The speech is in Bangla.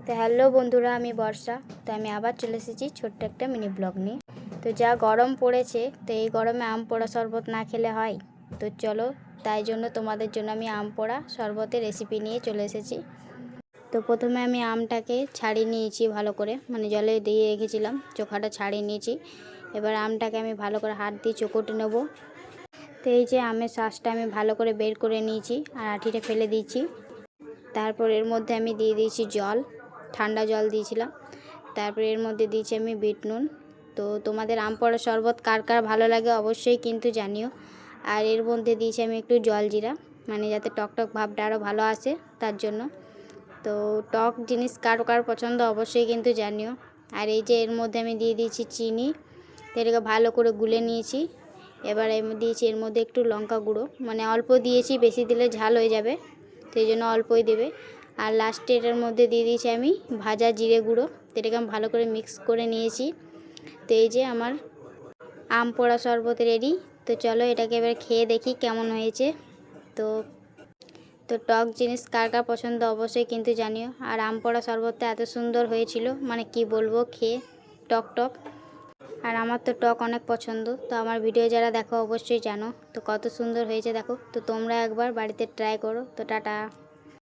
তো হ্যালো বন্ধুরা, আমি বর্ষা। তো আমি আবার চলে এসেছি ছোট্ট একটা মিনি ব্লগ নিয়ে। তো যা গরম পড়েছে, তো এই গরমে আম পোড়া শরবত না খেলে হয়? তো চলো, তাই জন্য তোমাদের জন্য আমি আম পোড়া শরবতের রেসিপি নিয়ে চলে এসেছি। তো প্রথমে আমি আমটাকে ছাড়িয়ে নিয়েছি ভালো করে, মানে জলে দিয়ে রেখেছিলাম, চোখাটা ছাড়িয়ে নিয়েছি। এবার আমটাকে আমি ভালো করে হাত দিয়ে চোখটে নেবো। তো এই যে আমের শাঁসটা আমি ভালো করে বের করে নিয়েছি আর আঠিটা ফেলে দিয়েছি। তারপর এর মধ্যে আমি দিয়ে দিয়েছি জল, ঠান্ডা জল দিয়েছিলাম। তারপর এর মধ্যে দিয়েছি আমি বিট নুন। তো তোমাদের আম পোড়া শরবত কার কার ভালো লাগে অবশ্যই কিন্তু জানিও। আর এর মধ্যে দিয়েছি আমি একটু জলজিরা, মানে যাতে টকটক ভাবটা আরও ভালো আসে তার জন্য। তো টক জিনিস কার কার পছন্দ অবশ্যই কিন্তু জানিও। আর এই যে এর মধ্যে আমি দিয়ে দিয়েছি চিনি, এটাকে ভালো করে গুলে নিয়েছি। এবার আমি দিয়েছি এর মধ্যে একটু লঙ্কা গুঁড়ো, মানে অল্প দিয়েছি, বেশি দিলে ঝাল হয়ে যাবে, তো এই জন্য অল্পই দেবে। আর লাস্টে এটার মধ্যে দিয়ে দিয়েছি আমি ভাজা জিরে গুঁড়ো। এটাকে আমি ভালো করে মিক্স করে নিয়েছি। তো এই যে আমার আম পোড়া শরবত রেডি। তো চলো এটাকে এবার খেয়ে দেখি কেমন হয়েছে। তো তো টক জিনিস কার কার পছন্দ অবশ্যই কিন্তু জানিও। আর আম পোড়া শরবতটা এত সুন্দর হয়েছিল, মানে কি বলবো, খেয়ে টক টক। আর আমার তো টক অনেক পছন্দ, তো আমার ভিডিও যারা দেখো অবশ্যই জানো তো কত সুন্দর হয়েছে দেখো। তো তোমরা একবার বাড়িতে ট্রাই করো। তো টাটা।